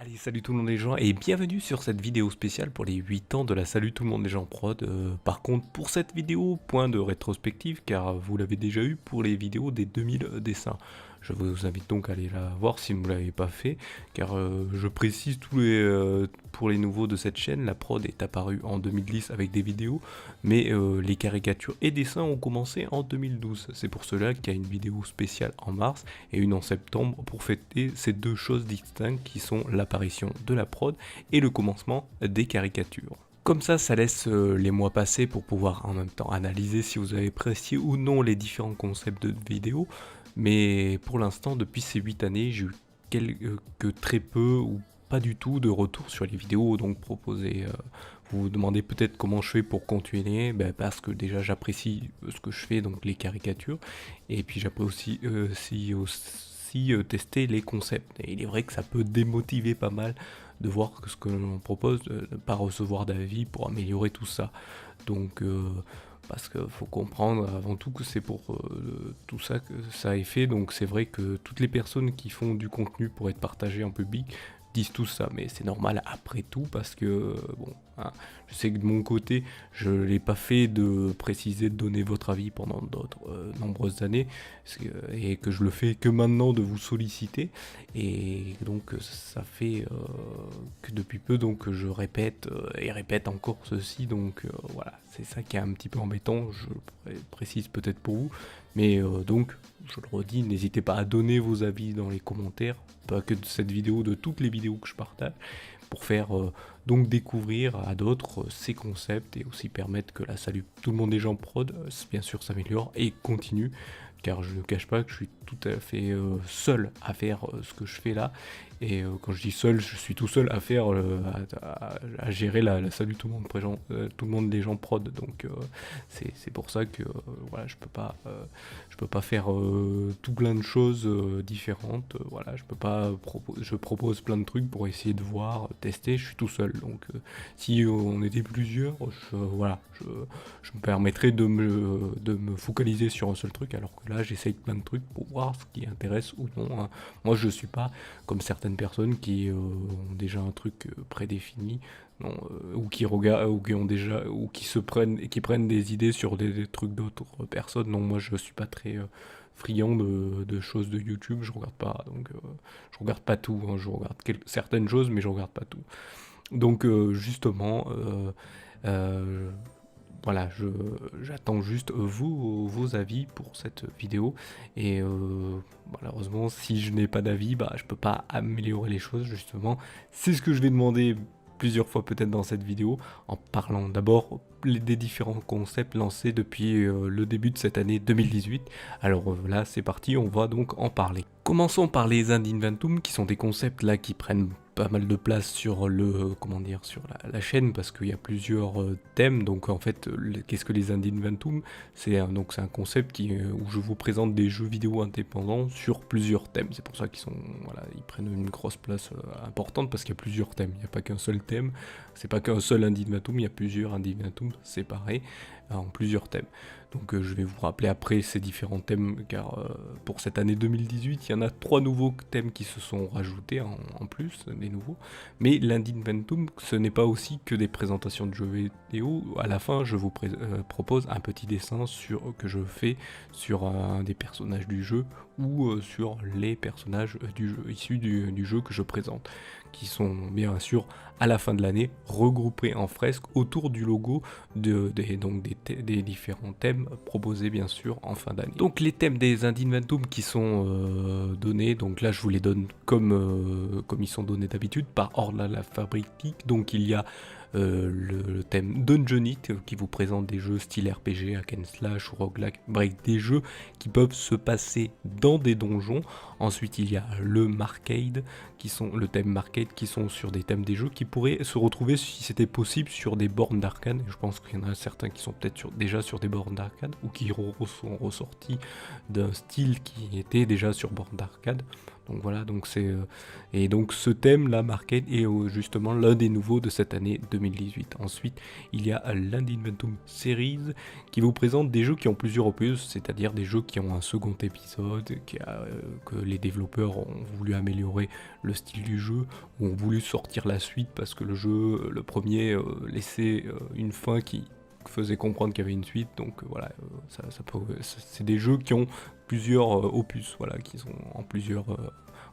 Allez, salut tout le monde les gens et bienvenue sur cette vidéo spéciale pour les 8 ans de la Salut tout le monde les gens prod. Par contre, pour cette vidéo, point de rétrospective car vous l'avez déjà eu pour les vidéos des 2000 dessins. Je vous invite donc à aller la voir si vous ne l'avez pas fait car je précise pour les nouveaux de cette chaîne, la prod est apparue en 2010 avec des vidéos, mais les caricatures et dessins ont commencé en 2012. C'est pour cela qu'il y a une vidéo spéciale en mars et une en septembre pour fêter ces deux choses distinctes qui sont l'apparition de la prod et le commencement des caricatures. Comme ça laisse les mois passer pour pouvoir en même temps analyser si vous avez apprécié ou non les différents concepts de vidéos. Mais pour l'instant, depuis ces 8 années, j'ai eu que très peu ou pas du tout de retour sur les vidéos donc proposées. Vous vous demandez peut-être comment je fais pour continuer, parce que déjà j'apprécie ce que je fais, donc les caricatures, et puis j'apprécie aussi tester les concepts. Et il est vrai que ça peut démotiver pas mal de voir que ce que l'on propose, de ne pas recevoir d'avis pour améliorer tout ça. Donc parce qu'il faut comprendre avant tout que c'est pour tout ça que ça est fait, donc c'est vrai que toutes les personnes qui font du contenu pour être partagé en public disent tout ça, mais c'est normal après tout parce que bon, hein, je sais que de mon côté je l'ai pas fait de préciser de donner votre avis pendant d'autres nombreuses années et que je le fais que maintenant de vous solliciter, et donc ça fait que depuis peu donc je répète et répète encore ceci, donc voilà, c'est ça qui est un petit peu embêtant, je précise peut-être pour vous, mais donc je le redis, n'hésitez pas à donner vos avis dans les commentaires, pas que de cette vidéo, de toutes les vidéos que je partage, pour faire donc découvrir à d'autres ces concepts et aussi permettre que la Salut tout le monde des gens prod bien sûr s'améliore et continue, car je ne cache pas que je suis tout à fait seul à faire ce que je fais là, et quand je dis seul, je suis tout seul à faire à gérer la Salut tout le monde tout le monde des gens prod, donc c'est pour ça que voilà, je peux pas faire tout plein de choses différentes, voilà, je peux pas je propose plein de trucs pour essayer de voir, tester, je suis tout seul, donc si on était plusieurs, voilà, je me permettrais de me focaliser sur un seul truc, alors que là j'essaye plein de trucs pour voir ce qui intéresse ou non, hein. Moi je suis pas comme certaines personnes qui ont déjà un truc prédéfini, non, ou qui regardent, ou qui ont déjà, ou qui prennent des idées sur des trucs d'autres personnes. Non, moi je suis pas très friand de choses de YouTube, je regarde pas, donc je regarde pas tout, hein. Je regarde certaines choses, mais je regarde pas tout. Donc justement, euh, voilà, j'attends juste vos avis pour cette vidéo, et malheureusement si je n'ai pas d'avis, je peux pas améliorer les choses, justement. C'est ce que je vais demander plusieurs fois peut-être dans cette vidéo, en parlant d'abord des différents concepts lancés depuis le début de cette année 2018. Alors là c'est parti, on va donc en parler. Commençons par les Ind Inventum, qui sont des concepts là qui prennent pas mal de place sur le comment dire, sur la chaîne, parce qu'il y a plusieurs thèmes. Donc en fait, qu'est-ce que les Ind Inventum? C'est donc c'est un concept où je vous présente des jeux vidéo indépendants sur plusieurs thèmes. C'est pour ça qu'ils sont, voilà, ils prennent une grosse place importante, parce qu'il y a plusieurs thèmes. Il n'y a pas qu'un seul thème. C'est pas qu'un seul Ind Inventum, il y a plusieurs Ind Inventum séparés en plusieurs thèmes. Donc je vais vous rappeler après ces différents thèmes, car pour cette année 2018, il y en a 3 nouveaux thèmes qui se sont rajoutés en plus, des nouveaux. Mais l'Ind Inventum, ce n'est pas aussi que des présentations de jeux vidéo. À la fin, je vous propose un petit dessin que je fais sur un des personnages du jeu, ou sur les personnages du jeu, issus du jeu que je présente, qui sont bien sûr à la fin de l'année regroupés en fresque autour du logo des différents thèmes proposés bien sûr en fin d'année. Donc les thèmes des Ind Inventum qui sont donnés, donc là je vous les donne comme ils sont donnés d'habitude, par ordre alphabétique. Donc il y a le thème Dungeonite qui vous présente des jeux style RPG, hack and slash ou roguelike, bref, des jeux qui peuvent se passer dans des donjons. Ensuite il y a le Marcade, le thème Marcade, qui sont sur des thèmes des jeux qui pourraient se retrouver, si c'était possible, sur des bornes d'arcade. Je pense qu'il y en a certains qui sont peut-être déjà sur des bornes d'arcade, ou qui sont ressortis d'un style qui était déjà sur borne d'arcade. Donc voilà, donc et donc ce thème là, Market, est justement l'un des nouveaux de cette année 2018. Ensuite, il y a l'Indinventum Series qui vous présente des jeux qui ont plusieurs opus, c'est-à-dire des jeux qui ont un second épisode, que les développeurs ont voulu améliorer le style du jeu, ou ont voulu sortir la suite parce que le premier laissait une fin qui faisait comprendre qu'il y avait une suite. Donc voilà, c'est des jeux qui ont plusieurs opus, voilà, qui sont en plusieurs.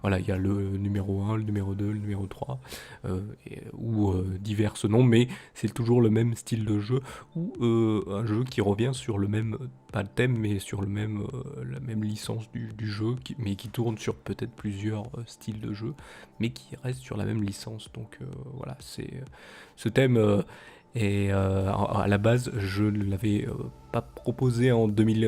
Voilà, il y a le numéro 1, le numéro 2, le numéro 3, ou divers noms, mais c'est toujours le même style de jeu, ou un jeu qui revient sur le même, pas le thème, mais sur la même licence du jeu, mais qui tourne sur peut-être plusieurs styles de jeu, mais qui reste sur la même licence. Donc voilà, ce thème. Et à la base, je ne l'avais pas proposé en 2000,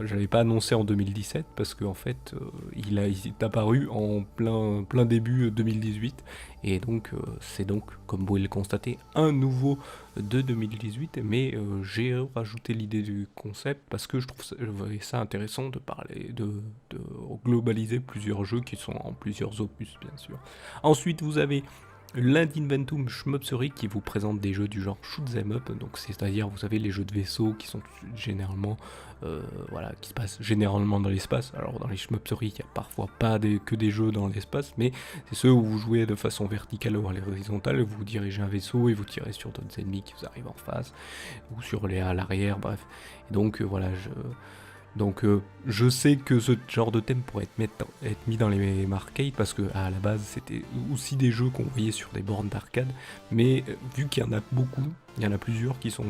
je l'avais pas annoncé en 2017 parce qu'en fait, il est apparu en plein début 2018. Et donc, c'est donc, comme vous pouvez le constater, un nouveau de 2018. Mais j'ai rajouté l'idée du concept parce que je trouvais ça intéressant de parler, de globaliser plusieurs jeux qui sont en plusieurs opus, bien sûr. Ensuite, vous avez l'Indinventum Shmupsery qui vous présente des jeux du genre shoot 'em up, donc c'est-à-dire vous avez les jeux de vaisseaux qui sont généralement qui se passent généralement dans l'espace. Alors dans les Shmupsery, il n'y a parfois pas que des jeux dans l'espace, mais c'est ceux où vous jouez de façon verticale ou à l'horizontale, vous dirigez un vaisseau et vous tirez sur d'autres ennemis qui vous arrivent en face, ou sur à l'arrière, bref. Et donc donc je sais que ce genre de thème pourrait être mis dans les arcades parce que à la base c'était aussi des jeux qu'on voyait sur des bornes d'arcade, mais vu qu'il y en a beaucoup, il y en a plusieurs qui sont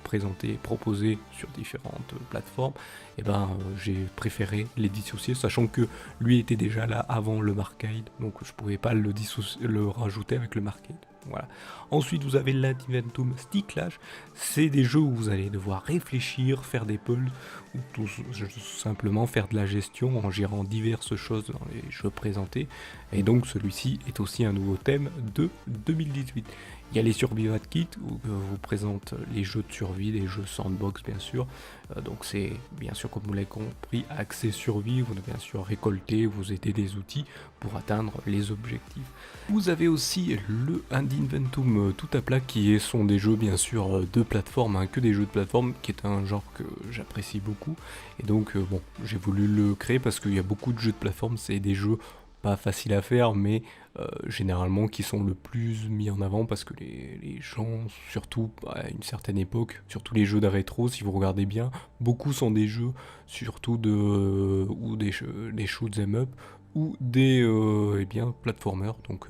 présentés, proposés sur différentes plateformes, et j'ai préféré les dissocier, sachant que lui était déjà là avant le Marcade, donc je pouvais pas le rajouter avec le Marcade. Voilà. Ensuite, vous avez l'Indinventum Sticklage. C'est des jeux où vous allez devoir réfléchir, faire des puzzles, ou tout simplement faire de la gestion en gérant diverses choses dans les jeux présentés. Et donc, celui-ci est aussi un nouveau thème de 2018. Il y a les Survival Kits où vous présente les jeux de survie, des jeux sandbox bien sûr. Donc c'est bien sûr, comme vous l'avez compris, axé survie. Vous devez bien sûr récolter, vous aider des outils pour atteindre les objectifs. Vous avez aussi le Indinventum tout à plat qui sont des jeux bien sûr de plateforme, que des jeux de plateforme, qui est un genre que j'apprécie beaucoup. Et donc bon, j'ai voulu le créer parce qu'il y a beaucoup de jeux de plateforme, c'est des jeux pas faciles à faire, mais généralement qui sont le plus mis en avant parce que les gens, surtout à une certaine époque, surtout les jeux de rétro, si vous regardez bien, beaucoup sont des jeux surtout ou des shoot 'em up ou des platformers, donc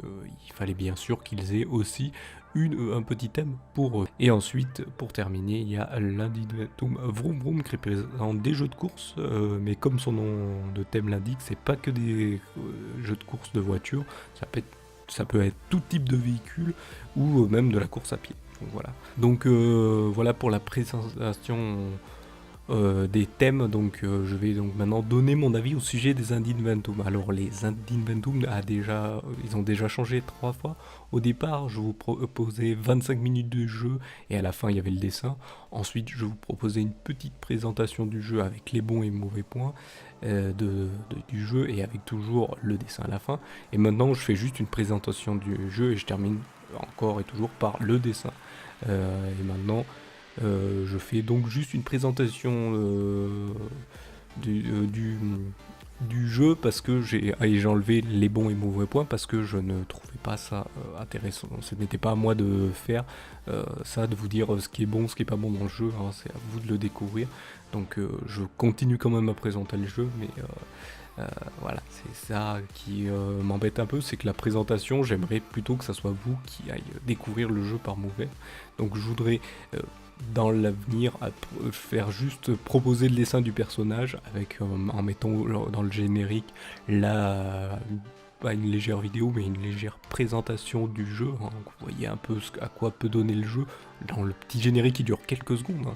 il fallait bien sûr qu'ils aient aussi un petit thème pour eux. Et ensuite, pour terminer, il y a l'Indinventum Vroom Vroom qui présente des jeux de course, mais comme son nom de thème l'indique, c'est pas que des jeux de course de voiture, ça peut être tout type de véhicule ou même de la course à pied. Donc voilà. Donc voilà pour la présentation des thèmes. Donc je vais donc maintenant donner mon avis au sujet des Indinventum. Alors les Indinventum ils ont déjà changé 3 fois. Au départ, je vous proposais 25 minutes de jeu et à la fin il y avait le dessin. Ensuite, je vous proposais une petite présentation du jeu avec les bons et mauvais points du jeu et avec toujours le dessin à la fin. Et maintenant, je fais juste une présentation du jeu et je termine encore et toujours par le dessin. Et maintenant, je fais donc juste une présentation du jeu parce que j'ai enlevé les bons et mauvais points parce que je ne trouvais pas ça intéressant. Ce n'était pas à moi de faire ça, de vous dire ce qui est bon, ce qui est pas bon dans le jeu, hein, c'est à vous de le découvrir. Donc je continue quand même à présenter le jeu, mais voilà, c'est ça qui m'embête un peu, c'est que la présentation, j'aimerais plutôt que ça soit vous qui aille découvrir le jeu par vous-même. Donc je voudrais dans l'avenir faire juste proposer le dessin du personnage avec en mettant dans le générique pas une légère vidéo mais une légère présentation du jeu, hein. Vous voyez un peu à quoi peut donner le jeu dans le petit générique qui dure quelques secondes, hein.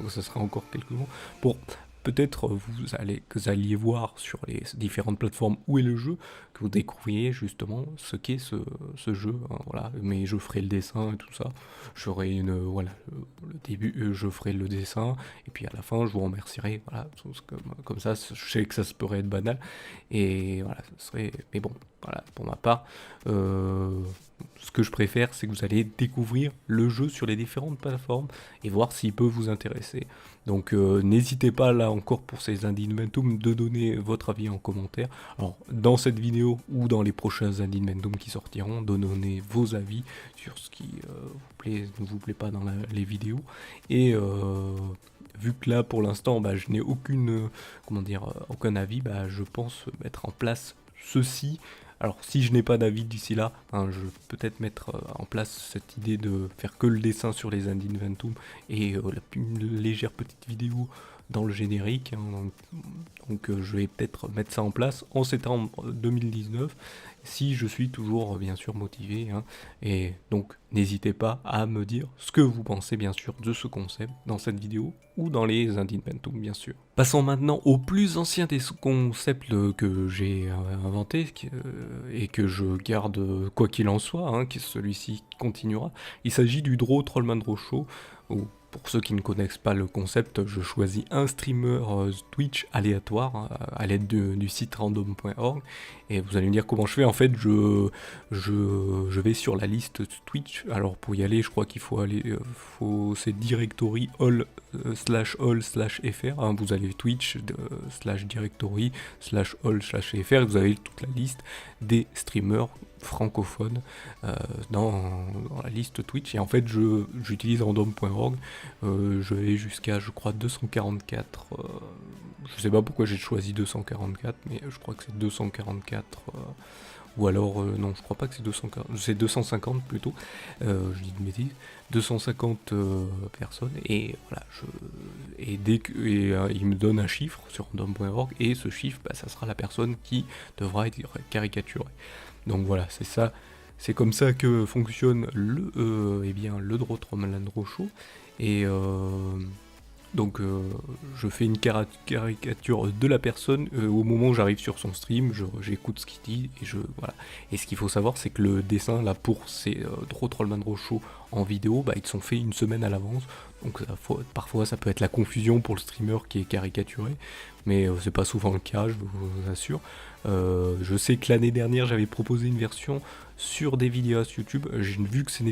Ça sera encore quelques secondes pour peut-être que vous alliez voir sur les différentes plateformes où est le jeu, que vous découvriez justement ce qu'est ce jeu, hein, voilà. Mais je ferai le dessin et tout ça, j'aurai voilà, le début, je ferai le dessin, et puis à la fin je vous remercierai, voilà, comme ça, je sais que ça se pourrait être banal, et voilà, ce serait, mais bon, voilà, pour ma part, ce que je préfère, c'est que vous allez découvrir le jeu sur les différentes plateformes et voir s'il peut vous intéresser. Donc n'hésitez pas là encore pour ces Indinventum de donner votre avis en commentaire. Alors dans cette vidéo ou dans les prochains Indinventum qui sortiront, donnez vos avis sur ce qui vous plaît, ne vous plaît pas dans les vidéos. Et vu que là pour l'instant bah, je n'ai aucun avis, bah, je pense mettre en place ceci. Alors si je n'ai pas d'avis d'ici là, hein, je vais peut-être mettre en place cette idée de faire que le dessin sur les Indinventum et une légère petite vidéo dans le générique, hein, donc je vais peut-être mettre ça en place en septembre 2019 si je suis toujours bien sûr motivé, hein, et donc n'hésitez pas à me dire ce que vous pensez bien sûr de ce concept dans cette vidéo ou dans les Indinventum bien sûr. Passons maintenant au plus ancien des concepts que j'ai inventé et que je garde quoi qu'il en soit, hein, que celui-ci continuera. Il s'agit du Draw Trollman Draw Show, où pour ceux qui ne connaissent pas le concept, je choisis un streamer Twitch aléatoire, hein, à l'aide du site random.org, et vous allez me dire comment je fais. En fait, je vais sur la liste Twitch. Alors pour y aller, je crois qu'il faut aller, c'est directory all/all/fr, hein, vous allez Twitch /directory /all/fr, et vous avez toute la liste des streamers francophones dans la liste Twitch. Et en fait j'utilise random.org, je vais jusqu'à je crois 244, je sais pas pourquoi j'ai choisi 244, mais je crois que c'est 244, ou alors non, je crois pas que c'est 240, c'est 250 plutôt, je dis de bêtises, 250 personnes, et voilà, il me donne un chiffre sur random.org, et ce chiffre, bah, ça sera la personne qui devra être caricaturée. Donc voilà, c'est ça, c'est comme ça que fonctionne le Draw Trollman Draw Show, et donc je fais une caricature de la personne au moment où j'arrive sur son stream, j'écoute ce qu'il dit, et voilà. Et ce qu'il faut savoir, c'est que le dessin là pour ces Draw Trollman Draw Show en vidéo, bah, ils sont faits une semaine à l'avance, donc parfois ça peut être la confusion pour le streamer qui est caricaturé, mais c'est pas souvent le cas, je vous assure. Je sais que l'année dernière j'avais proposé une version sur des vidéos YouTube, j'ai vu que ce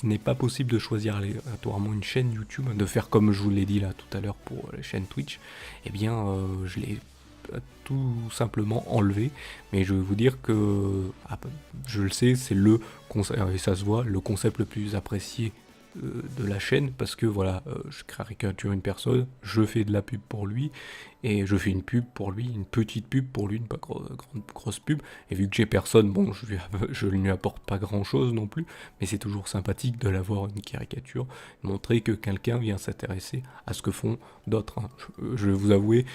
n'est pas possible de choisir aléatoirement une chaîne YouTube, de faire comme je vous l'ai dit là tout à l'heure pour la chaîne Twitch, et bien je l'ai tout simplement enlevé, mais je vais vous dire que, je le sais, c'est le concept, et ça se voit, le concept le plus apprécié de la chaîne, parce que voilà, je caricature une personne, je fais de la pub pour lui, et je fais une pub pour lui, une petite pub pour lui, une pas grosse pub, et vu que j'ai personne, bon, je ne lui apporte pas grand chose non plus, mais c'est toujours sympathique de l'avoir une caricature, montrer que quelqu'un vient s'intéresser à ce que font d'autres, hein. Je vais vous avouer,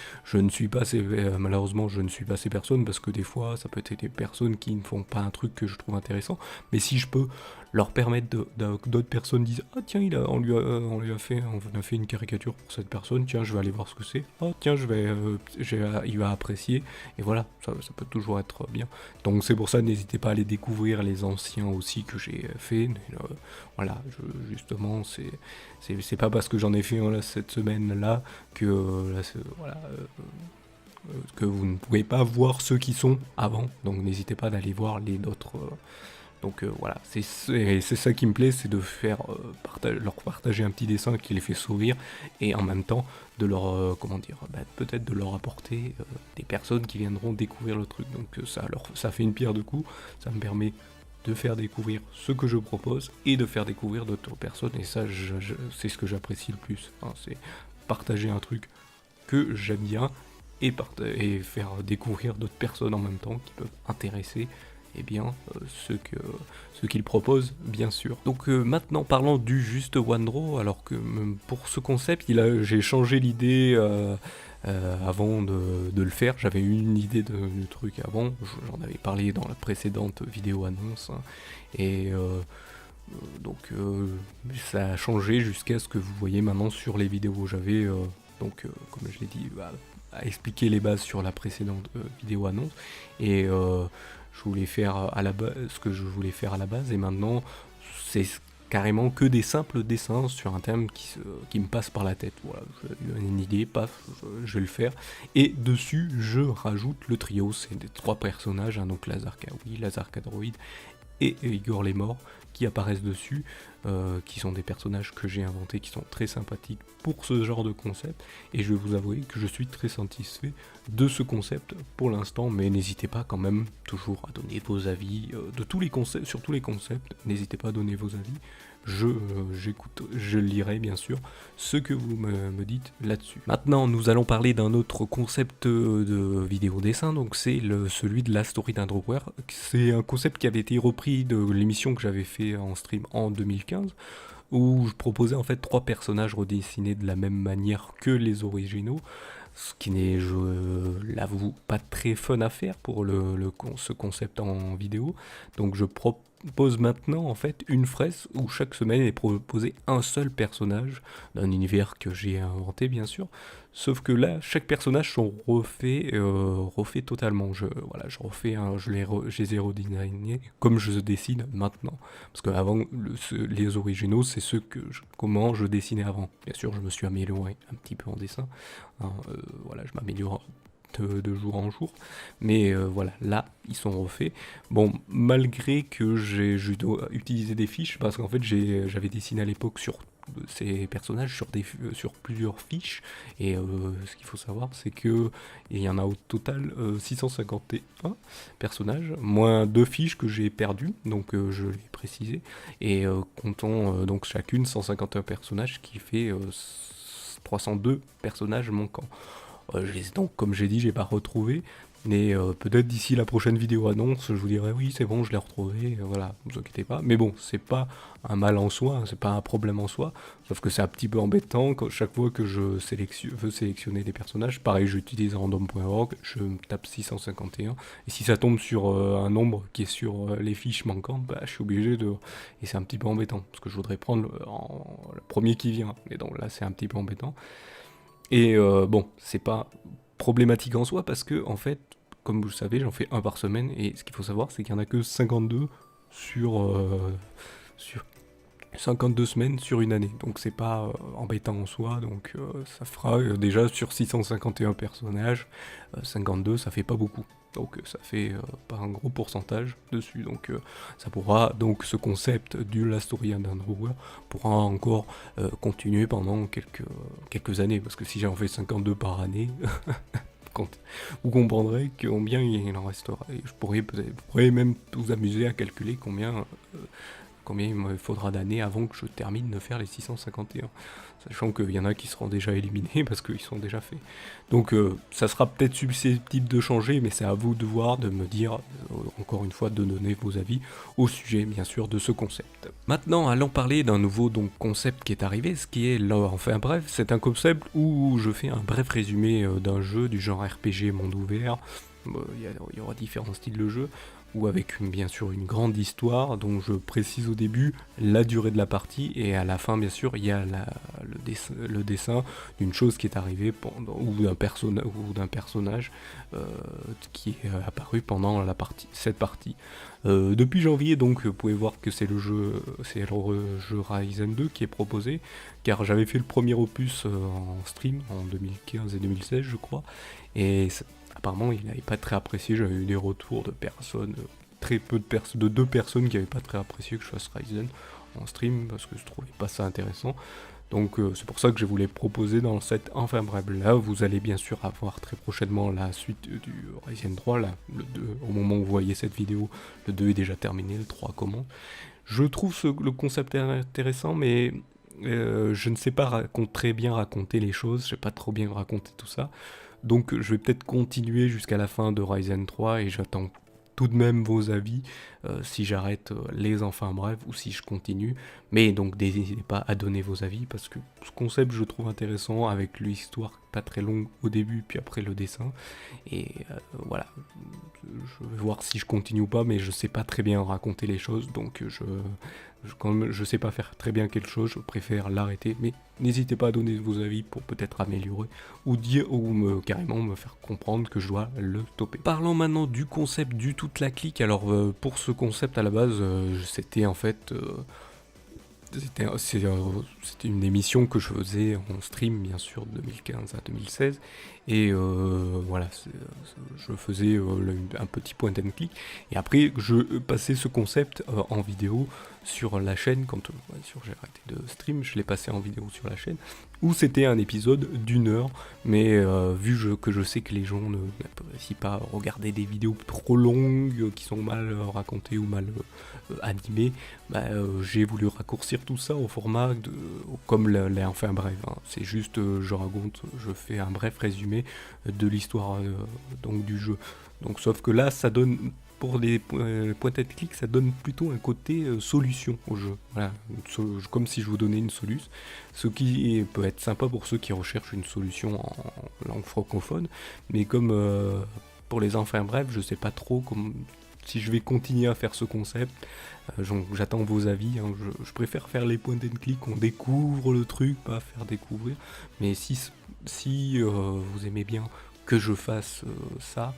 malheureusement je ne suis pas ces personnes, parce que des fois ça peut être des personnes qui ne font pas un truc que je trouve intéressant, mais si je peux leur permettre d'autres personnes disent ah tiens on a fait une caricature pour cette personne, tiens je vais aller voir ce que c'est, ah tiens il va apprécier, et voilà, ça peut toujours être bien. Donc c'est pour ça, n'hésitez pas à aller découvrir les anciens aussi que j'ai fait, voilà, justement c'est pas parce que j'en ai fait un là, cette semaine là que voilà, que vous ne pouvez pas voir ceux qui sont avant, donc n'hésitez pas d'aller voir les autres. Donc voilà, c'est ça qui me plaît, c'est de faire leur partager un petit dessin qui les fait sourire, et en même temps de leur peut-être de leur apporter des personnes qui viendront découvrir le truc. Donc ça fait une pierre deux coups, ça me permet de faire découvrir ce que je propose et de faire découvrir d'autres personnes, et ça c'est ce que j'apprécie le plus, hein, c'est partager un truc que j'aime bien et faire découvrir d'autres personnes en même temps qui peuvent intéresser bien ce qu'il propose, bien sûr. Donc maintenant parlons du juste One Draw, alors que pour ce concept j'ai changé l'idée avant de le faire. J'avais eu une idée de truc avant, j'en avais parlé dans la précédente vidéo annonce, hein, et donc ça a changé jusqu'à ce que vous voyez maintenant sur les vidéos. J'avais comme je l'ai dit, expliqué les bases sur la précédente vidéo annonce, et je voulais faire à la base ce que je voulais faire à la base, et maintenant c'est carrément que des simples dessins sur un thème qui me passe par la tête. Voilà, j'ai une idée, paf, je vais le faire. Et dessus, je rajoute le trio, c'est des 3 personnages, hein, donc Lazar Kawi, Lazar Kadroid et Igor les Morts qui apparaissent dessus, qui sont des personnages que j'ai inventés, qui sont très sympathiques pour ce genre de concept, et je vais vous avouer que je suis très satisfait de ce concept pour l'instant, mais n'hésitez pas quand même toujours à donner vos avis de tous les concepts, sur tous les concepts, n'hésitez pas à donner vos avis. J'écoute, je lirai bien sûr ce que vous me dites là-dessus. Maintenant, nous allons parler d'un autre concept de vidéo dessin, donc c'est celui de la story d'Androware. C'est un concept qui avait été repris de l'émission que j'avais fait en stream en 2015, où je proposais en fait 3 personnages redessinés de la même manière que les originaux, ce qui n'est, je l'avoue, pas très fun à faire pour ce concept en vidéo. Donc je propose maintenant en fait une fraise où chaque semaine est proposé un seul personnage d'un univers que j'ai inventé bien sûr. Sauf que là, chaque personnage sont refait totalement. Voilà, je refais je les ai redesignés comme je dessine maintenant. Parce qu'avant, les originaux, c'est ceux comment je dessinais avant. Bien sûr, je me suis amélioré un petit peu en dessin. Hein, voilà, je m'améliore de jour en jour. Mais voilà, là, ils sont refaits. Bon, malgré que je dois utiliser des fiches, parce qu'en fait, j'avais dessiné à l'époque sur ces personnages sur plusieurs fiches, et ce qu'il faut savoir c'est que il y en a au total 651 personnages, moins 2 fiches que j'ai perdues, donc je l'ai précisé, et comptons donc chacune 151 personnages, qui fait 302 personnages manquants. Donc comme j'ai dit, j'ai pas retrouvé, mais peut-être d'ici la prochaine vidéo annonce, je vous dirai oui c'est bon, je l'ai retrouvé, voilà, ne vous inquiétez pas. Mais bon, c'est pas un mal en soi, hein, c'est pas un problème en soi, sauf que c'est un petit peu embêtant chaque fois que je veux sélectionner des personnages. Pareil, j'utilise random.org, je tape 651, et si ça tombe sur un nombre qui est sur les fiches manquantes, bah, je suis obligé de... Et c'est un petit peu embêtant, parce que je voudrais prendre le premier qui vient, et donc là c'est un petit peu embêtant. Et bon, c'est pas problématique en soi, parce que en fait, comme vous le savez, j'en fais un par semaine, et ce qu'il faut savoir, c'est qu'il n'y en a que 52 sur 52 semaines sur une année. Donc c'est pas embêtant en soi, donc ça fera déjà sur 651 personnages, 52 ça fait pas beaucoup. Donc ça fait pas un gros pourcentage dessus, donc ça pourra, donc ce concept de la story d'Androware pourra encore continuer pendant quelques années, parce que si j'en fais 52 par année, vous comprendrez combien il en restera. Et je pourrais même vous amuser à calculer combien il me faudra d'années avant que je termine de faire les 651. Sachant qu'il y en a qui seront déjà éliminés parce qu'ils sont déjà faits. Donc ça sera peut-être susceptible de changer, mais c'est à vous de voir, de me dire, encore une fois, de donner vos avis au sujet, bien sûr, de ce concept. Maintenant, allons parler d'un nouveau concept qui est arrivé, ce qui est, enfin bref, c'est un concept où je fais un bref résumé d'un jeu du genre RPG monde ouvert. Il y aura différents styles de jeu, ou avec bien sûr une grande histoire dont je précise au début la durée de la partie, et à la fin bien sûr il y a le dessin d'une chose qui est arrivée ou d'un personnage qui est apparu pendant cette partie. Depuis janvier, donc vous pouvez voir que c'est le jeu Ryzen 2 qui est proposé, car j'avais fait le premier opus en stream en 2015 et 2016 je crois, et apparemment il n'avait pas très apprécié. J'avais eu des retours de personnes, de 2 personnes qui n'avaient pas très apprécié que je fasse Ryzen en stream, parce que je trouvais pas ça intéressant. Donc c'est pour ça que je voulais proposer dans cette... Enfin bref, là vous allez bien sûr avoir très prochainement la suite du Ryzen 3, là, le 2, au moment où vous voyez cette vidéo, le 2 est déjà terminé, le 3 commence. Je trouve le concept intéressant, mais je ne sais pas très bien raconter les choses, je sais pas trop bien raconter tout ça. Donc je vais peut-être continuer jusqu'à la fin de Ryzen 3, et j'attends tout de même vos avis, si j'arrête les enfin bref, ou si je continue. Mais donc n'hésitez pas à donner vos avis, parce que ce concept je trouve intéressant, avec l'histoire pas très longue au début, puis après le dessin. Et voilà, je vais voir si je continue ou pas, mais je sais pas très bien raconter les choses, donc quand je sais pas faire très bien quelque chose, je préfère l'arrêter. Mais n'hésitez pas à donner vos avis pour peut-être améliorer, ou dire, carrément me faire comprendre que je dois le stopper. Parlons maintenant du concept du toute la clique. Alors pour ce concept à la base, c'était en fait... C'était une émission que je faisais en stream, bien sûr, de 2015 à 2016. Et voilà, je faisais un petit point and click. Et après, je passais ce concept en vidéo sur la chaîne. Quand bien sûr, j'ai arrêté de stream, je l'ai passé en vidéo sur la chaîne. Où c'était un épisode d'1 heure. Mais que je sais que les gens n'apprécient pas regarder des vidéos trop longues, qui sont mal racontées ou mal animées, j'ai voulu raccourcir tout ça au format comme l'a fait un bref. Hein. C'est juste, je fais un bref résumé de l'histoire donc du jeu. Donc sauf que là, ça donne pour les point and click, ça donne plutôt un côté solution au jeu. Voilà, comme si je vous donnais une soluce, ce qui peut être sympa pour ceux qui recherchent une solution en langue francophone, mais comme pour les enfants brefs, je sais pas trop si je vais continuer à faire ce concept. J'attends vos avis, hein. Je préfère faire les point and click, on découvre le truc, pas faire découvrir. Mais si vous aimez bien que je fasse ça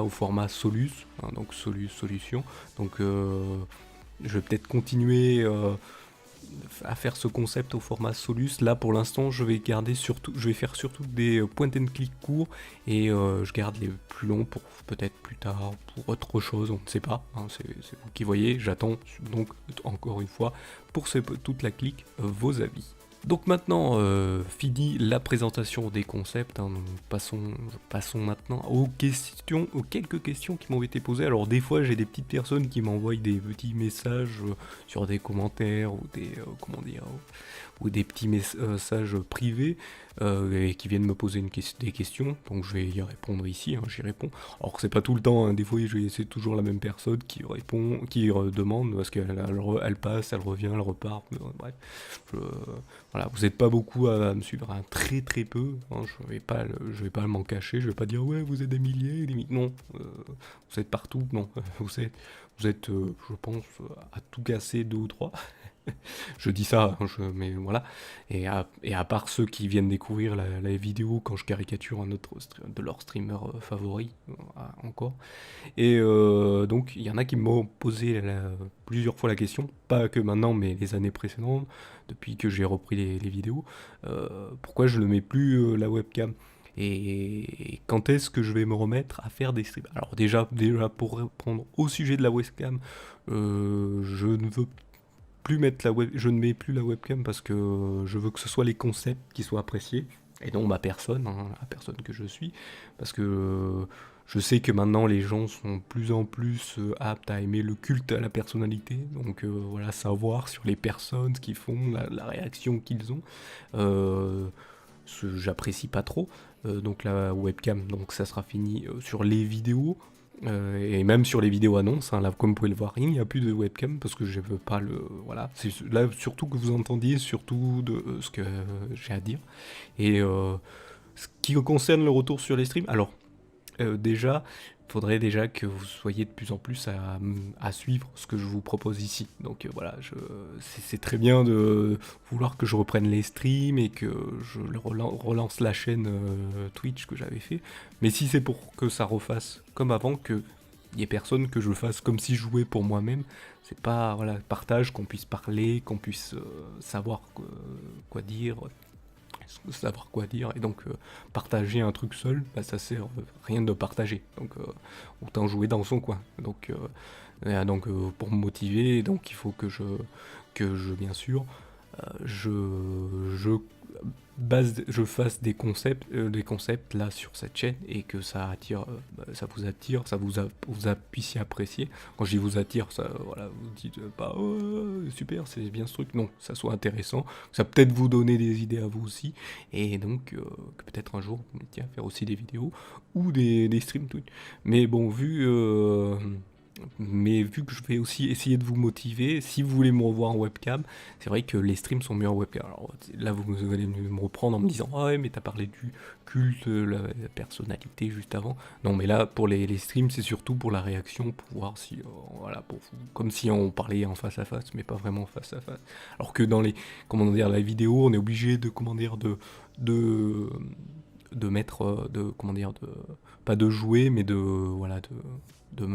au format solus, hein, donc solution. Donc je vais peut-être continuer à faire ce concept au format solus. Là pour l'instant je vais faire surtout des point and click courts, et je garde les plus longs pour peut-être plus tard, pour autre chose, on ne sait pas, hein, c'est vous qui voyez. J'attends donc encore une fois pour toute la clique vos avis. Donc maintenant, fini la présentation des concepts, hein, passons maintenant aux quelques questions qui m'ont été posées. Alors des fois, j'ai des petites personnes qui m'envoient des petits messages sur des commentaires ou ou des petits messages privés et qui viennent me poser des questions. Donc je vais y répondre ici, hein, j'y réponds. Alors que c'est pas tout le temps, hein, des fois c'est toujours la même personne qui répond, demande, parce qu'elle passe, elle revient, elle repart, bref. Voilà, vous n'êtes pas beaucoup à me suivre, hein, très très peu, hein, je vais pas m'en cacher, je vais pas dire ouais vous êtes des milliers, non, vous êtes partout, non, vous êtes je pense à tout casser 2 ou 3. Je dis ça, hein, mais voilà. Et à part ceux qui viennent découvrir la vidéo quand je caricature un autre de leurs streamers favoris, encore. Et donc il y en a qui m'ont posé plusieurs fois la question, pas que maintenant, mais les années précédentes, depuis que j'ai repris les vidéos, pourquoi je ne mets plus la webcam. Et quand est-ce que je vais me remettre à faire des streams? Alors déjà pour répondre au sujet de la webcam, je ne mets plus la webcam parce que je veux que ce soit les concepts qui soient appréciés et non ma personne, hein, la personne que je suis, parce que je sais que maintenant les gens sont de plus en plus aptes à aimer le culte à la personnalité, donc voilà, savoir sur les personnes, ce qu'ils font, la réaction qu'ils ont, j'apprécie pas trop, donc la webcam, donc ça sera fini sur les vidéos. Et même sur les vidéos annonces, hein, là comme vous pouvez le voir, il n'y a plus de webcam parce que je veux pas voilà, c'est là surtout que vous entendiez surtout de ce que j'ai à dire. Et ce qui concerne le retour sur les streams, alors déjà, il faudrait déjà que vous soyez de plus en plus à suivre ce que je vous propose ici. Donc voilà, c'est très bien de vouloir que je reprenne les streams et que je relance la chaîne Twitch que j'avais fait. Mais si c'est pour que ça refasse comme avant, qu'il y ait personne, que je le fasse comme si je jouais pour moi-même, c'est pas, voilà, partage, qu'on puisse parler, qu'on puisse savoir quoi dire, et donc partager un truc seul, ça sert rien de partager, donc autant jouer dans son coin, donc pour me motiver, donc il faut que je bien sûr je fasse des concepts là sur cette chaîne, et que ça attire, vous puissiez apprécier. Quand je dis vous attire, ça, voilà, vous dites pas oh, super, c'est bien ce truc. Non, ça soit intéressant, ça peut-être vous donner des idées à vous aussi, et donc que peut-être un jour vous mettiez à faire aussi des vidéos ou des streams Twitch. Mais bon, vu Mais vu que je vais aussi essayer de vous motiver, si vous voulez me revoir en webcam, c'est vrai que les streams sont mieux en webcam. Alors là, vous allez me reprendre en me disant: ah ouais, mais t'as parlé du culte, la personnalité juste avant. Non, mais là, pour les streams, c'est surtout pour la réaction, pour voir si, voilà, pour vous, comme si on parlait en face à face, mais pas vraiment face à face. Alors que dans les, comment dire, la vidéo, on est obligé de, comment dire, de, de mettre, comment dire, pas de jouer, mais voilà, de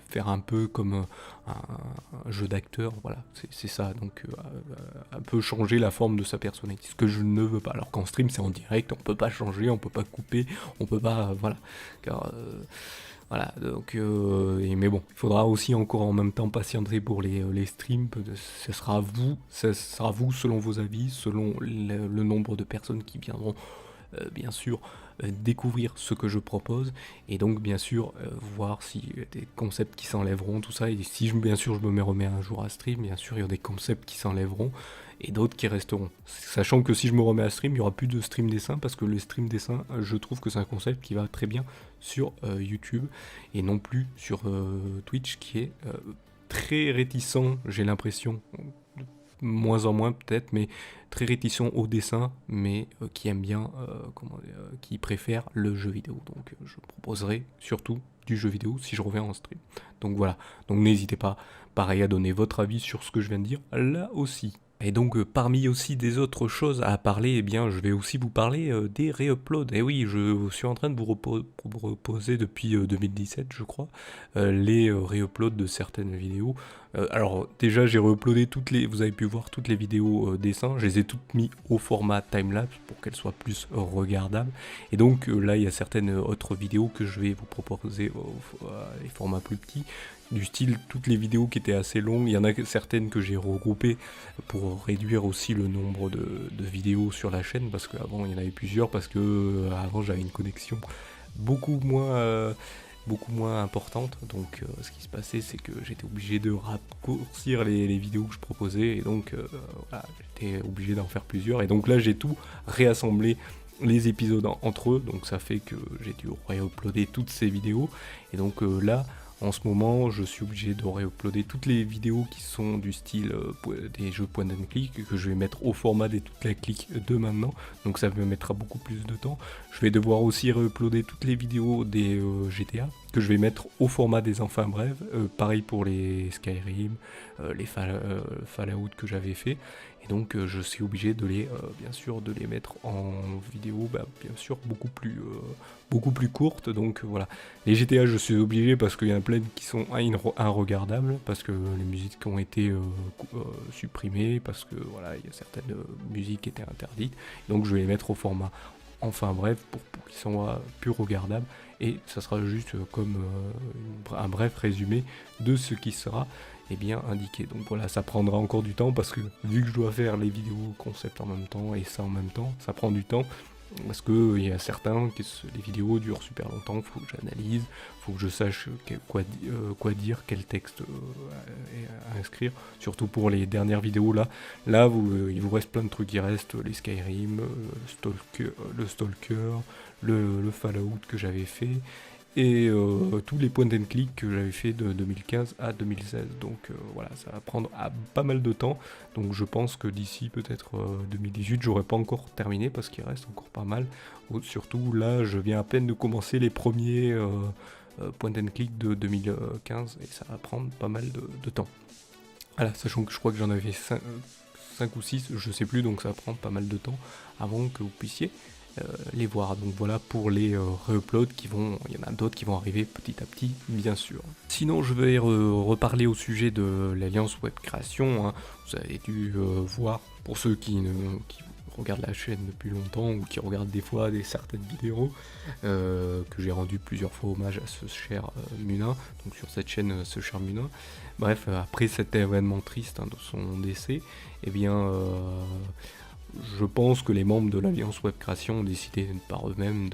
faire un peu comme un jeu d'acteur, voilà, c'est ça, donc un peu changer la forme de sa personnalité, ce que je ne veux pas, alors qu'en stream c'est en direct, on peut pas changer, on peut pas couper, on peut pas, voilà, car voilà, donc, mais bon, il faudra aussi encore en même temps patienter pour les streams, ce sera vous selon vos avis, selon le nombre de personnes qui viendront bien sûr découvrir ce que je propose et donc bien sûr voir si des concepts qui s'enlèveront, tout ça, et si bien sûr je me remets un jour à stream, bien sûr il y a des concepts qui s'enlèveront et d'autres qui resteront, sachant que si je me remets à stream il n'y aura plus de stream dessin parce que le stream dessin je trouve que c'est un concept qui va très bien sur YouTube et non plus sur Twitch qui est très réticent, j'ai l'impression, moins en moins peut-être, mais très réticent au dessin, mais qui aime bien, qui préfère le jeu vidéo. Donc je proposerai surtout du jeu vidéo si je reviens en stream. Donc voilà, donc n'hésitez pas, pareil, à donner votre avis sur ce que je viens de dire là aussi. Et donc parmi aussi des autres choses à parler, eh bien je vais aussi vous parler des réuploads. Et oui, je suis en train de vous proposer depuis 2017 je crois, les réuploads de certaines vidéos. Alors déjà j'ai réuploadé vous avez pu voir toutes les vidéos dessins, je les ai toutes mis au format timelapse pour qu'elles soient plus regardables. Et donc là il y a certaines autres vidéos que je vais vous proposer les formats plus petits, du style toutes les vidéos qui étaient assez longues, il y en a certaines que j'ai regroupées pour réduire aussi le nombre de vidéos sur la chaîne, parce qu'avant il y en avait plusieurs, parce que avant j'avais une connexion beaucoup moins importante, donc ce qui se passait c'est que j'étais obligé de raccourcir les vidéos que je proposais, et donc voilà, j'étais obligé d'en faire plusieurs, et donc là j'ai tout réassemblé les épisodes entre eux, donc ça fait que j'ai dû réuploader toutes ces vidéos, et donc là en ce moment, je suis obligé de réuploader toutes les vidéos qui sont du style des jeux point and click, que je vais mettre au format des toutes les clics de maintenant, donc ça me mettra beaucoup plus de temps. Je vais devoir aussi réuploader toutes les vidéos des GTA, que je vais mettre au format des enfin brefs, pareil pour les Skyrim, les Fallout que j'avais fait, et donc je suis obligé de bien sûr de les mettre en vidéo, bien sûr beaucoup plus courte, donc voilà. Les GTA je suis obligé parce qu'il y en a plein qui sont inregardables, parce que les musiques ont été supprimées, parce que voilà, il y a certaines musiques qui étaient interdites, donc je vais les mettre au format enfin bref pour qu'ils soient plus regardables, et ça sera juste comme un bref résumé de ce qui sera bien indiqué. Donc voilà, ça prendra encore du temps parce que vu que je dois faire les vidéos concept en même temps et ça en même temps, ça prend du temps. Parce que il y a certains que les vidéos durent super longtemps, faut que j'analyse, faut que je sache quoi dire, quel texte inscrire. Surtout pour les dernières vidéos là, il vous reste plein de trucs qui restent, les Skyrim, le Stalker, le Fallout que j'avais fait, et tous les point and click que j'avais fait de 2015 à 2016. Donc voilà, ça va prendre pas mal de temps. Donc je pense que d'ici peut-être 2018, j'aurai pas encore terminé parce qu'il reste encore pas mal. Surtout là, je viens à peine de commencer les premiers point and click de 2015 et ça va prendre pas mal de temps. Voilà, sachant que je crois que j'en avais 5 ou 6, je sais plus, donc ça va prendre pas mal de temps avant que vous puissiez les voir. Donc voilà pour les réuploads il y en a d'autres qui vont arriver petit à petit, bien sûr. Sinon, je vais reparler au sujet de l'Alliance Web Création, hein. Vous avez dû voir, pour ceux qui regardent la chaîne depuis longtemps ou qui regardent des fois certaines vidéos, que j'ai rendu plusieurs fois hommage à ce cher Munin, donc sur cette chaîne ce cher Munin. Bref, après cet événement triste, hein, de son décès, je pense que les membres de l'Alliance Web Création ont décidé par eux-mêmes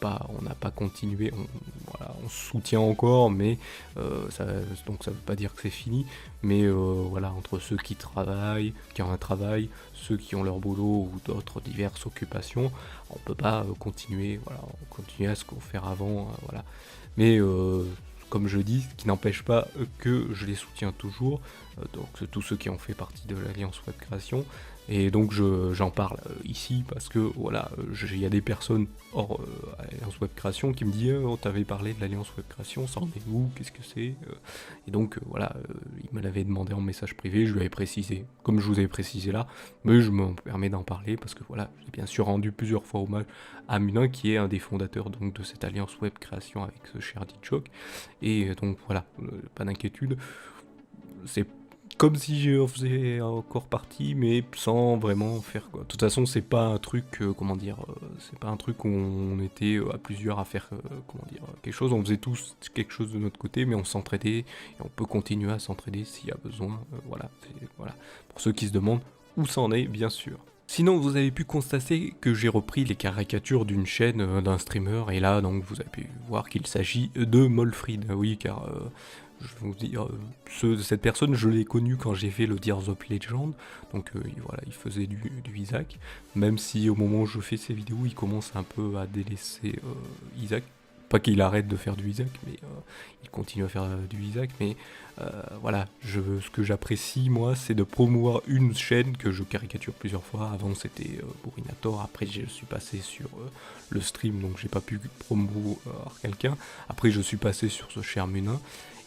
on n'a pas continué, on soutient encore, mais donc ça veut pas dire que c'est fini, mais voilà, entre ceux qui travaillent, qui ont un travail, ceux qui ont leur boulot ou d'autres diverses occupations, on peut pas continuer à ce qu'on fait avant, voilà. Mais comme je dis, ce qui n'empêche pas que je les soutiens toujours, donc tous ceux qui ont fait partie de l'Alliance Web Création. Et donc j'en parle ici parce que voilà, il y a des personnes hors Alliance Web Création qui me disent on t'avait parlé de l'Alliance Web Création, ça en est où, qu'est-ce que c'est Et donc voilà, il me l'avait demandé en message privé, je lui avais précisé, comme je vous avais précisé là, mais je me permets d'en parler parce que voilà, j'ai bien sûr rendu plusieurs fois hommage à Munin qui est un des fondateurs donc de cette Alliance Web Création avec ce cher Ditchok. Et donc voilà, pas d'inquiétude, c'est comme si j'en faisais encore partie, mais sans vraiment faire quoi. De toute façon, c'est pas un truc, comment dire, c'est pas un truc où on était à plusieurs à faire, comment dire, quelque chose. On faisait tous quelque chose de notre côté, mais on s'entraidait et on peut continuer à s'entraider s'il y a besoin. Voilà, voilà. Pour ceux qui se demandent où ça en est, bien sûr. Sinon, vous avez pu constater que j'ai repris les caricatures d'une chaîne d'un streamer, et là, donc, vous avez pu voir qu'il s'agit de Molfrid. Oui, car je vais vous dire, cette personne, je l'ai connue quand j'ai fait le Tears of Legend, donc voilà, il faisait du Isaac, même si au moment où je fais ces vidéos, il commence un peu à délaisser Isaac. Pas qu'il arrête de faire du Isaac, mais il continue à faire du Isaac, mais voilà, ce que j'apprécie moi, c'est de promouvoir une chaîne que je caricature plusieurs fois. Avant c'était Bourinator, après je suis passé sur le stream, donc j'ai pas pu promouvoir quelqu'un. Après je suis passé sur ce cher Munin,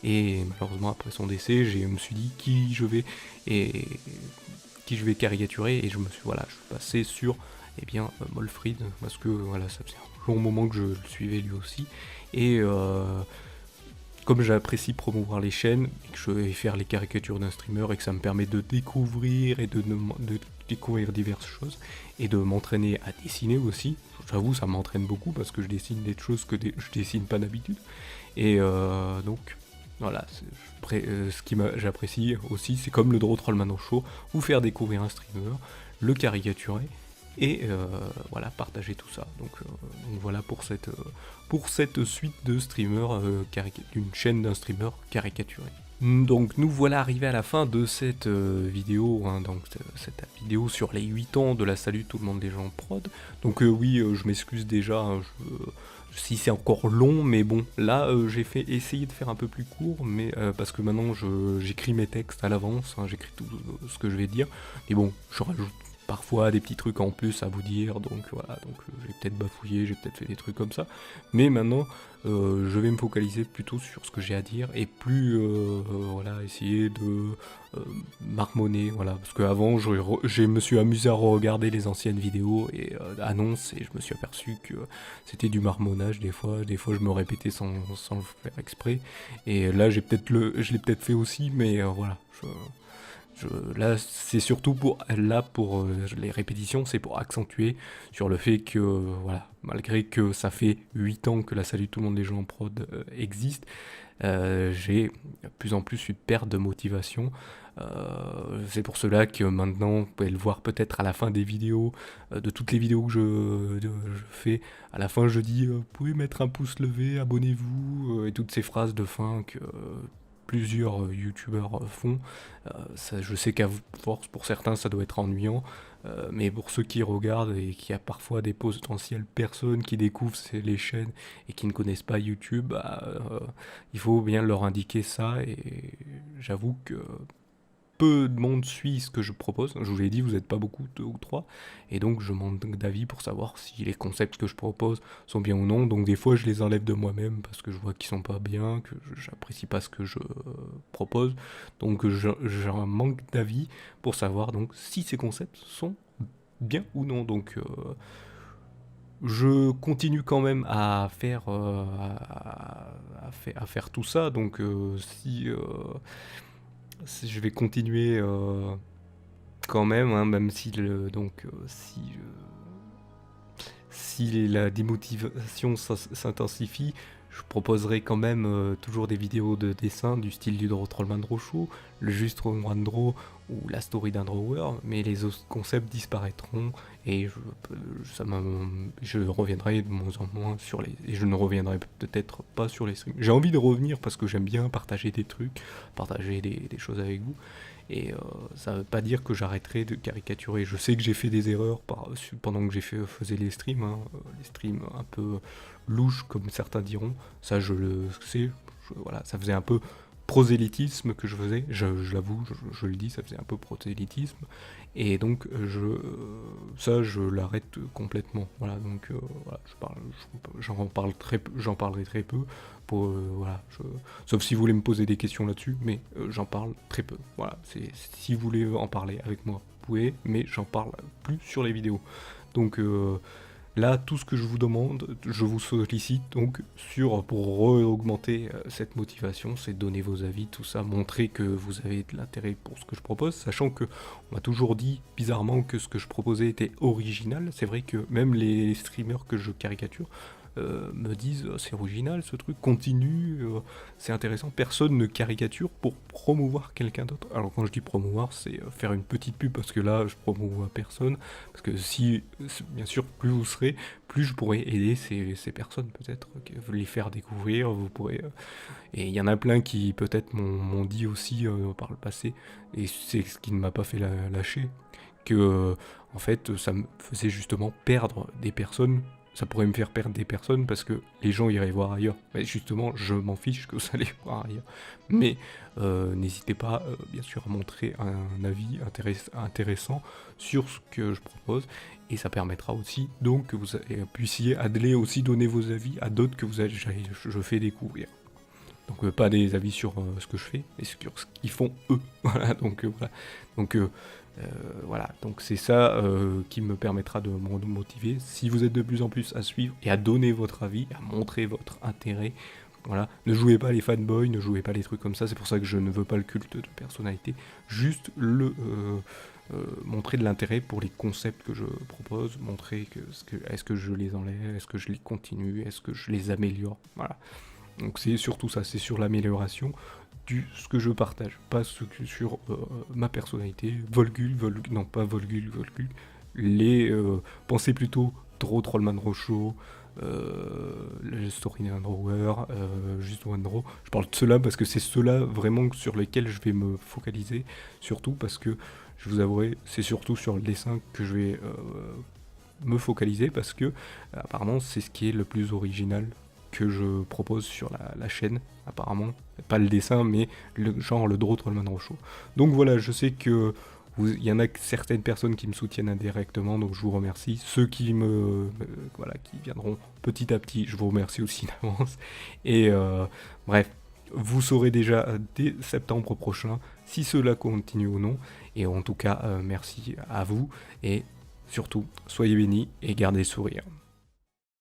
et malheureusement après son décès, je me suis dit qui je vais caricaturer, et je suis passé sur Molfrid, parce que voilà, ça faisait un long moment que je le suivais lui aussi, et comme j'apprécie promouvoir les chaînes, et que je vais faire les caricatures d'un streamer, et que ça me permet de découvrir, et de découvrir diverses choses, et de m'entraîner à dessiner aussi, j'avoue ça m'entraîne beaucoup, parce que je dessine des choses que je dessine pas d'habitude, et donc... Voilà, ce qui j'apprécie aussi, c'est comme le Draw Trollman Show, vous faire découvrir un streamer, le caricaturer, et voilà, partager tout ça. Donc voilà pour cette suite de streamers, d'une chaîne d'un streamer caricaturé. Donc nous voilà arrivés à la fin de cette vidéo, hein, donc cette vidéo sur les 8 ans de la Salut tout le monde des gens prod. Donc oui, je m'excuse déjà, hein, si c'est encore long, mais bon, là j'ai essayé de faire un peu plus court, mais parce que maintenant j'écris mes textes à l'avance, hein, j'écris tout ce que je vais dire, mais bon, je rajoute parfois des petits trucs en plus à vous dire, donc voilà, donc j'ai peut-être bafouillé, j'ai peut-être fait des trucs comme ça, mais maintenant je vais me focaliser plutôt sur ce que j'ai à dire, et plus voilà, essayer de marmonner, voilà, parce qu'avant je me suis amusé à regarder les anciennes vidéos et annonces, et je me suis aperçu que c'était du marmonnage des fois je me répétais sans le faire exprès, et là je l'ai peut-être fait aussi, mais voilà, là c'est surtout pour les répétitions, c'est pour accentuer sur le fait que voilà, malgré que ça fait 8 ans que la Salut tout le monde des gens en prod existe, j'ai de plus en plus une perte de motivation. C'est pour cela que maintenant, vous pouvez le voir peut-être à la fin des vidéos, de toutes les vidéos que je fais, à la fin je dis vous pouvez mettre un pouce levé, abonnez-vous, et toutes ces phrases de fin que plusieurs youtubeurs font. Je sais qu'à force, pour certains, ça doit être ennuyant, mais pour ceux qui regardent et qui a parfois des potentielles personnes qui découvrent les chaînes et qui ne connaissent pas YouTube, il faut bien leur indiquer ça, et j'avoue que peu de monde suit ce que je propose. Je vous l'ai dit, vous n'êtes pas beaucoup, 2 ou 3, et donc je manque d'avis pour savoir si les concepts que je propose sont bien ou non. Donc des fois je les enlève de moi-même parce que je vois qu'ils sont pas bien, que j'apprécie pas ce que je propose. Donc j'ai un manque d'avis pour savoir donc si ces concepts sont bien ou non. Donc je continue quand même à faire à faire tout ça. Donc si je vais continuer quand même, hein, même si si la démotivation s'intensifie, je proposerai quand même toujours des vidéos de dessin du style du Draw Trollman Draw Show, le Just One Draw ou la story d'un drawer, mais les autres concepts disparaîtront, et je reviendrai de moins en moins et je ne reviendrai peut-être pas sur les streams. J'ai envie de revenir parce que j'aime bien partager des trucs, partager des choses avec vous, et ça veut pas dire que j'arrêterai de caricaturer. Je sais que j'ai fait des erreurs pendant que faisais les streams, hein, les streams un peu louches comme certains diront, ça je le sais, voilà, ça faisait un peu prosélytisme que je faisais, je l'avoue, je le dis, ça faisait un peu prosélytisme, et donc ça je l'arrête complètement, voilà, donc voilà, j'en parlerai très peu, pour, voilà, sauf si vous voulez me poser des questions là-dessus, mais j'en parle très peu, voilà, si vous voulez en parler avec moi, vous pouvez, mais j'en parle plus sur les vidéos, donc là, tout ce que je vous demande, je vous sollicite donc pour augmenter cette motivation, c'est donner vos avis, tout ça, montrer que vous avez de l'intérêt pour ce que je propose, sachant que on m'a toujours dit bizarrement que ce que je proposais était original. C'est vrai que même les streamers que je caricature me disent c'est original ce truc, continue, c'est intéressant. Personne ne caricature pour promouvoir quelqu'un d'autre. Alors quand je dis promouvoir, c'est faire une petite pub parce que là je promouvois personne. Parce que si, bien sûr, plus vous serez, plus je pourrai aider ces personnes peut-être, les faire découvrir. Vous pourrez, et il y en a plein qui peut-être m'ont dit aussi par le passé, et c'est ce qui ne m'a pas fait lâcher, que en fait ça me faisait justement perdre des personnes, ça pourrait me faire perdre des personnes parce que les gens iraient voir ailleurs. Mais justement, je m'en fiche que vous allez voir ailleurs. Mais n'hésitez pas, bien sûr, à montrer un avis intéressant sur ce que je propose. Et ça permettra aussi donc que vous puissiez aussi donner vos avis à d'autres que je fais découvrir. Donc pas des avis sur ce que je fais, mais sur ce qu'ils font eux. Voilà, donc voilà. Donc voilà, donc c'est ça qui me permettra de me motiver. Si vous êtes de plus en plus à suivre et à donner votre avis, à montrer votre intérêt, voilà, ne jouez pas les fanboys, ne jouez pas les trucs comme ça, c'est pour ça que je ne veux pas le culte de personnalité, juste montrer de l'intérêt pour les concepts que je propose, montrer est-ce que je les enlève, est-ce que je les continue, est-ce que je les améliore, voilà. Donc c'est surtout ça, c'est sur l'amélioration ce que je partage, pas sur ma personnalité, non pas volgule, pensez plutôt Trollman Rochaud, le Story Drawer, juste One je parle de ceux-là parce que c'est ceux-là vraiment sur lesquels je vais me focaliser, surtout parce que, je vous avouerai, c'est surtout sur le dessin que je vais me focaliser parce que apparemment c'est ce qui est le plus original que je propose sur la chaîne, apparemment, pas le dessin, mais le Trollman Rochaud. Donc voilà, je sais que il y en a certaines personnes qui me soutiennent indirectement, donc je vous remercie. Ceux qui qui viendront petit à petit, je vous remercie aussi d'avance. Et bref, vous saurez déjà dès septembre prochain si cela continue ou non. Et en tout cas, merci à vous et surtout, soyez bénis et gardez le sourire.